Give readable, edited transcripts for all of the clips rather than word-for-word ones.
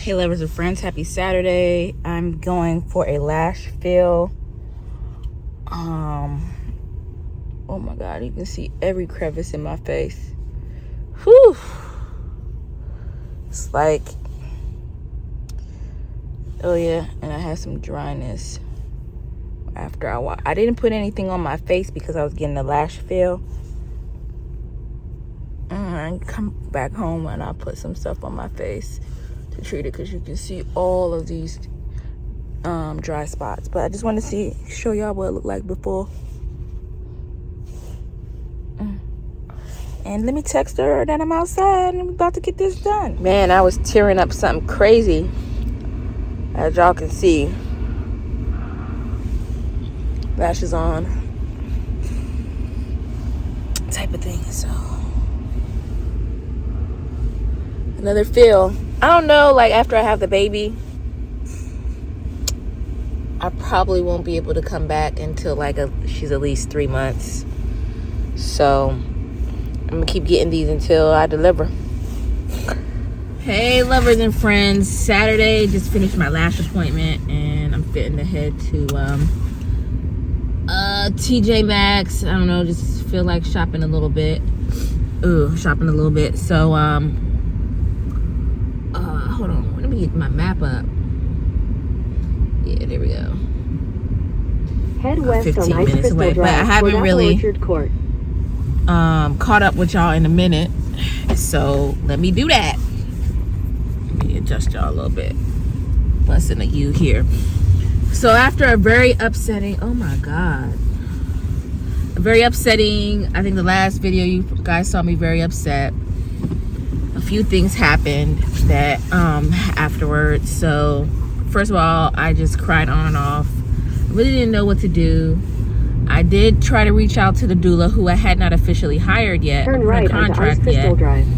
Hey lovers and friends, happy Saturday. I'm going for a lash fill. Oh my god, you can see every crevice in my face. Whew. It's like, oh yeah, and I had some dryness after I didn't put anything on my face because I was getting a lash fill. I come back home and I put some stuff on my face to treat it because you can see all of these dry spots. But I just want to show y'all what it looked like before. And let me text her that I'm outside and I'm about to get this done. Man, I was tearing up something crazy, as y'all can see. Lashes on type of thing. So another fill. I don't know, like after I have the baby, I probably won't be able to come back until she's at least 3 months. So I'm gonna keep getting these until I deliver. Hey lovers and friends, Saturday, just finished my lash appointment and I'm fitting to head to TJ Maxx. I don't know, just feel like shopping a little bit. So hold on, let me get my map up. Yeah, there we go. Head west 15 on Ice minutes Crystal away, Drive, but I haven't really Orchard Court. caught up with y'all in a minute, so let me do that. Let me adjust y'all a little bit. Busting a U here. So after a very upsetting, oh my god, I think the last video you guys saw me very upset. A few things happened that afterwards. So first of all, I just cried on and off. I really didn't know what to do. I did try to reach out to the doula, who I had not officially hired yet, Turn right onto Ice Crystal Drive.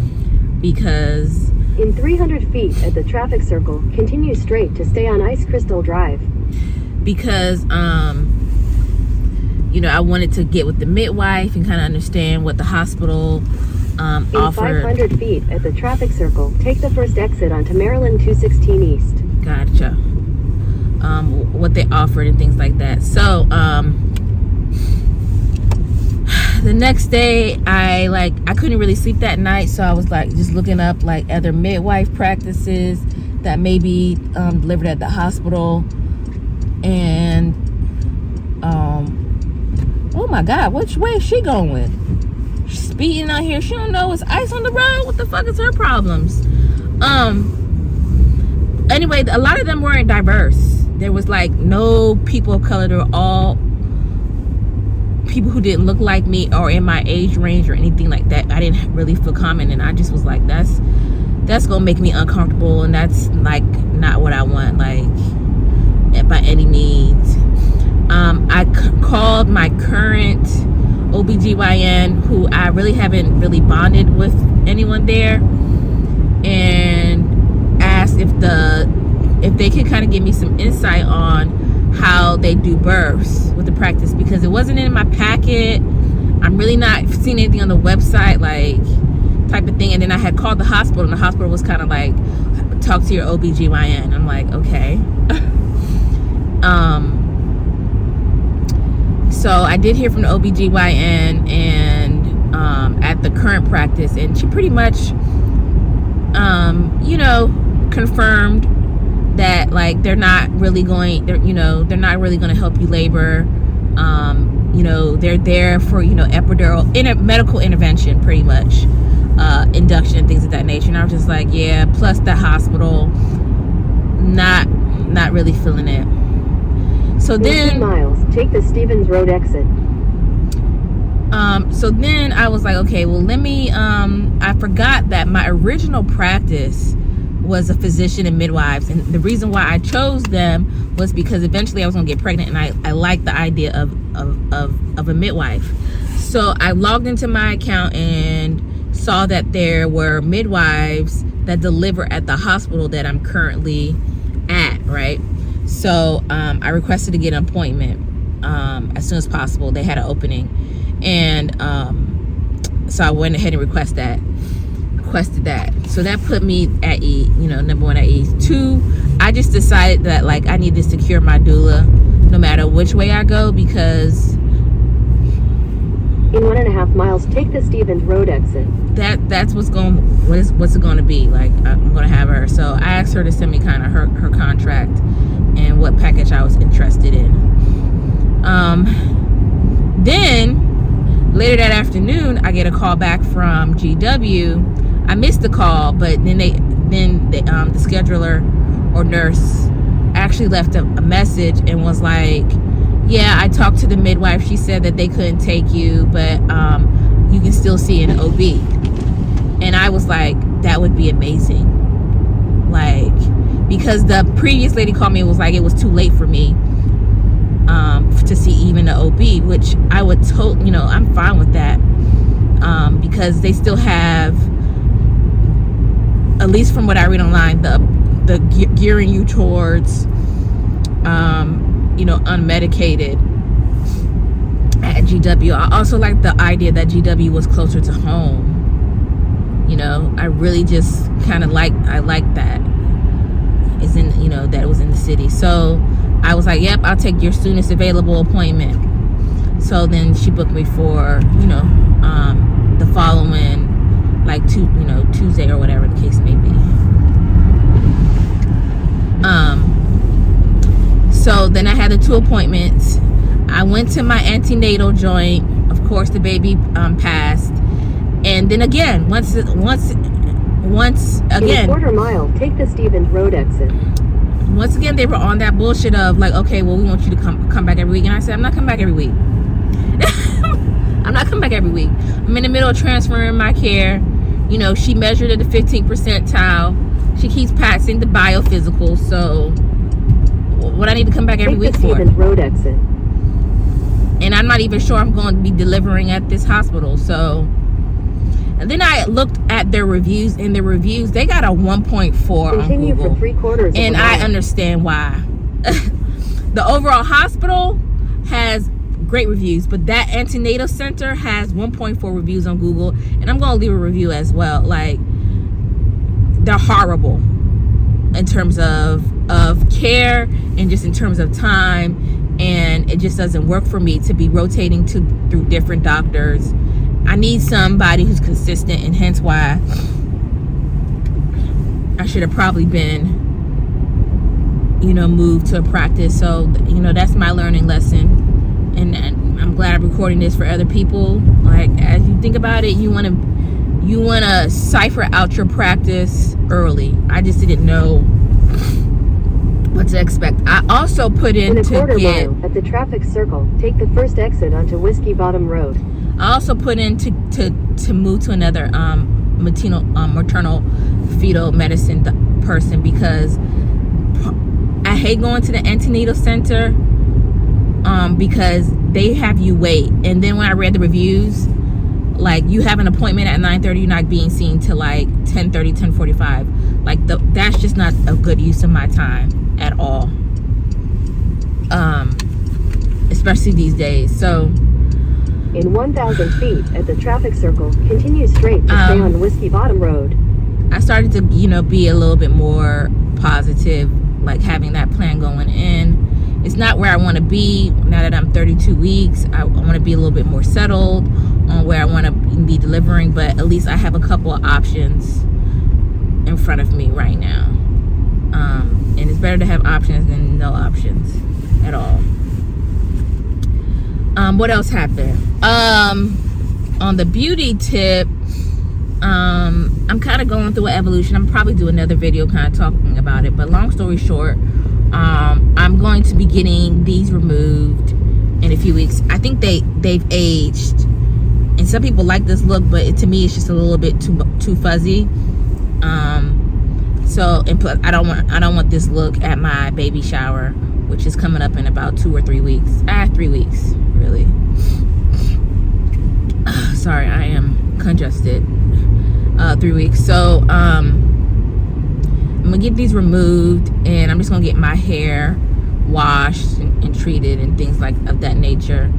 Because in 300 feet at the traffic circle, continue straight to stay on Ice Crystal Drive. Because I wanted to get with the midwife and kind of understand what the hospital in offered. 500 feet at the traffic circle, take the first exit onto Maryland 216 East. Gotcha. What they offered and things like that. So the next day I couldn't really sleep that night, so I was just looking up other midwife practices that may be delivered at the hospital. And oh my god, which way is she going? She's speeding out here. She don't know it's ice on the road. What the fuck is her problems? Anyway, a lot of them weren't diverse. There was no people of color. They were all people who didn't look like me or in my age range or anything like that. I didn't really feel common, and I just was like, that's gonna make me uncomfortable, and that's not what I want, by any means. I called my current OBGYN, who I really haven't really bonded with anyone there, and asked if they could kind of give me some insight on how they do births with the practice, because it wasn't in my packet. I'm really not seeing anything on the website type of thing. And then I had called the hospital, and the hospital was kind of talk to your OBGYN. I'm like, okay. So I did hear from the OBGYN and at the current practice, and she pretty much confirmed that they're not really going to help you labor. They're there for epidural medical intervention, pretty much, induction and things of that nature. And I was just like, yeah, plus the hospital, not really feeling it. So then 15 miles, take the Stevens Road exit. So then I was like, okay, well, let me I forgot that my original practice was a physician and midwives, and the reason why I chose them was because eventually I was gonna get pregnant, and I liked the idea of a midwife. So I logged into my account and saw that there were midwives that deliver at the hospital that I'm currently at, right? So I requested to get an appointment as soon as possible. They had an opening, and so I went ahead and requested that. requested that. So that put me at ease, number one, at ease. Two, I just decided that like I need to secure my doula no matter which way I go, because in 1.5 miles, take the Stevens Road exit. That's what's it going to be like. I'm going to have her. So I asked her to send me kind of her contract and what package I was interested in. Then later that afternoon, I get a call back from GW. I missed the call, but then the scheduler or nurse actually left a message and was like, yeah, I talked to the midwife. She said that they couldn't take you, but you can still see an OB. And I was like, that would be amazing. Like, because the previous lady called me and was like, it was too late for me to see even the OB, which I would I'm fine with that, because they still have, at least from what I read online, the gearing you towards unmedicated at GW. I also like the idea that GW was closer to home. I really just kind of like that. It's in, that it was in the city. So I was like, yep, I'll take your soonest available appointment. So then she booked me for, the following, like Tuesday or whatever the case may be. So then I had the 2 appointments. I went to my antenatal joint. Of course, the baby passed. And then again, once again, in a 1/4 mile, take the Stevens Road exit. Once again, they were on that bullshit of like, okay, well, we want you to come back every week. And I said, I'm not coming back every week. I'm not coming back every week. I'm in the middle of transferring my care. She measured at the 15th percentile. She keeps passing the biophysical. So what I need to come back every week for? Take the Stevens Road exit. And I'm not even sure I'm going to be delivering at this hospital. So, and then I looked at their reviews. In their reviews, they got a 1.4 Continue on Google. For 3/4 and I understand why. The overall hospital has great reviews, but that antenatal center has 1.4 reviews on Google, and I'm going to leave a review as well. Like, they're horrible in terms of care and just in terms of time, and it just doesn't work for me to be rotating through different doctors. I need somebody who's consistent, and hence why I should have probably been moved to a practice. So that's my learning lesson, and I'm glad I'm recording this for other people. Like, as you think about it, you want to cipher out your practice early. I just didn't know what to expect. I also put in a to 1/4 get mile at the traffic circle, take the first exit onto Whiskey Bottom Road. I also put in to move to another maternal fetal medicine person, because I hate going to the antenatal center because they have you wait, and then when I read the reviews, like, you have an appointment at 9:30, you're not being seen till like 10:30, 10:45. Like, that's just not a good use of my time at all, especially these days. So in 1,000 feet at the traffic circle, continue straight to stay on Whiskey Bottom Road. I started to be a little bit more positive, like having that plan going in. It's not where I want to be now that I'm 32 weeks. I want to be a little bit more settled on where I want to be delivering, but at least I have a couple of options in front of me right now. And it's better to have options than no options at all. What else happened? On the beauty tip, I'm kind of going through an evolution. I'm probably do another video kind of talking about it, but long story short, I'm going to be getting these removed in a few weeks. I think they've aged, and some people like this look, but to me it's just a little bit too fuzzy. So, and plus, I don't want this look at my baby shower, which is coming up in about 2 or 3 weeks. 3 weeks, really. Sorry, I am congested. 3 weeks. So I'm gonna get these removed, and I'm just gonna get my hair washed and treated and things like of that nature.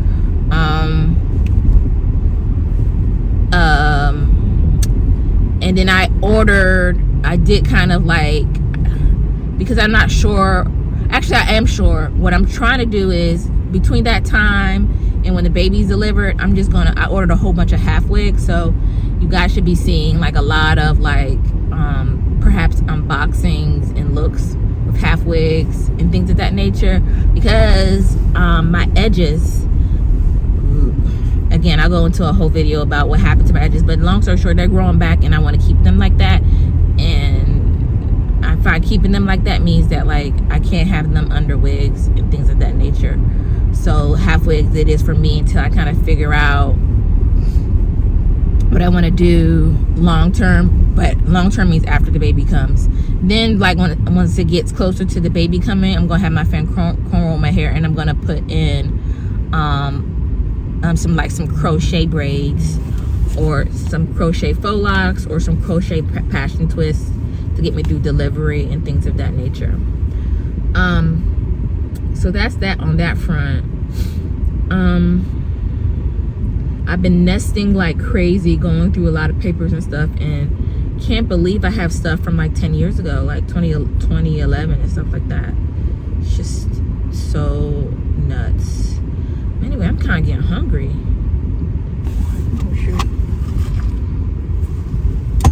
And then I did kind of like, because I'm not sure, actually I am sure, what I'm trying to do is between that time and when the baby's delivered, I ordered a whole bunch of half wigs, so you guys should be seeing like a lot of like perhaps unboxings and looks with half wigs and things of that nature, because my edges, again, I'll go into a whole video about what happened to my edges, but long story short, they're growing back and I want to keep them like that. And I find keeping them like that means that like I can't have them under wigs and things of that nature. So half wigs it is for me until I kind of figure out what I want to do long term. But long term means after the baby comes. Then like once it gets closer to the baby coming, I'm gonna have my friend cornrow my hair, and I'm gonna put in some crochet braids or some crochet faux locks or some crochet passion twists to get me through delivery and things of that nature. So that's that on that front. I've been nesting like crazy, going through a lot of papers and stuff, and can't believe I have stuff from like 10 years ago, like 2011 and stuff like that. It's just so nuts. Anyway, I'm kind of getting hungry. Oh, shoot.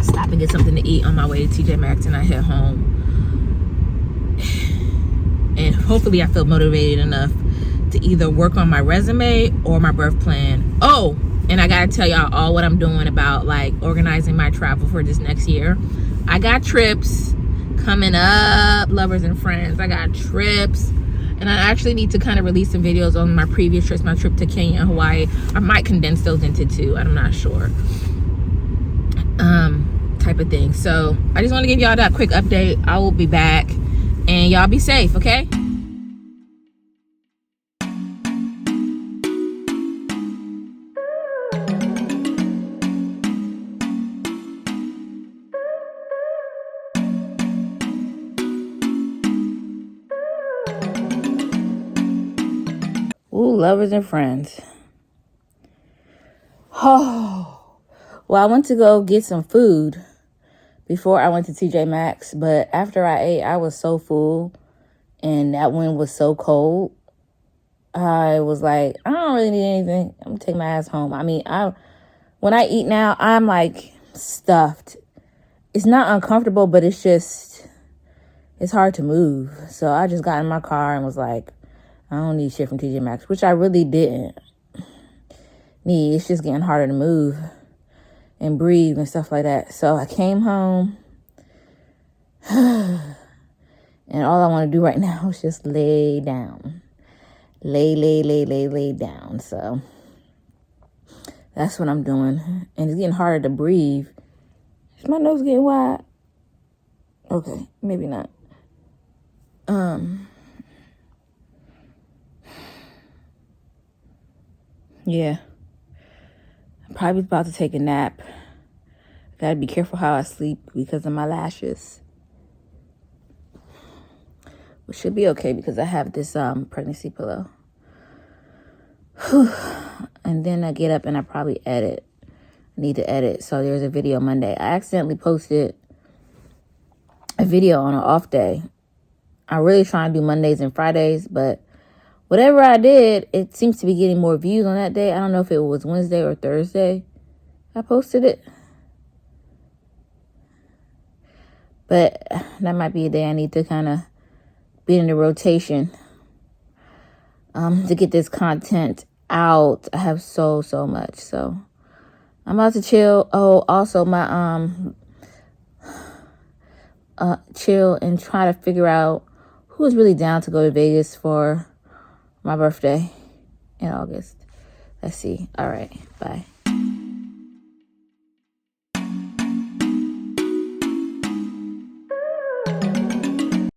Stop and get something to eat on my way to TJ Maxx, and I head home. And hopefully I feel motivated enough to either work on my resume or my birth plan. Oh, and I gotta tell y'all all what I'm doing about like organizing my travel for this next year. I got trips coming up, lovers and friends. I got trips, and I actually need to kind of release some videos on my previous trips, my trip to Kenya and Hawaii. I might condense those into two, I'm not sure, type of thing. So I just want to give y'all that quick update. I will be back, and y'all be safe, okay? Ooh, lovers and friends. Oh, well, I went to go get some food before I went to TJ Maxx, but after I ate, I was so full, and that wind was so cold. I was like, I don't really need anything. I'm gonna take my ass home. I mean, when I eat now, I'm like stuffed. It's not uncomfortable, but it's hard to move. So I just got in my car and was like, I don't need shit from TJ Maxx, which I really didn't need. It's just getting harder to move and breathe and stuff like that. So I came home, and all I want to do right now is just lay down. Lay down. So that's what I'm doing. And it's getting harder to breathe. Is my nose getting wide? Okay, maybe not. Yeah. I'm probably about to take a nap. Gotta be careful how I sleep because of my lashes. Which should be okay because I have this pregnancy pillow. Whew. And then I get up and I probably need to edit. So there's a video Monday. I accidentally posted a video on an off day. I really try to do Mondays and Fridays, but whatever I did, it seems to be getting more views on that day. I don't know if it was Wednesday or Thursday I posted it. But that might be a day I need to kind of be in the rotation to get this content out. I have so much. So I'm about to chill. Oh, also my chill and try to figure out who is really down to go to Vegas for my birthday in August. Let's see. All right. Bye.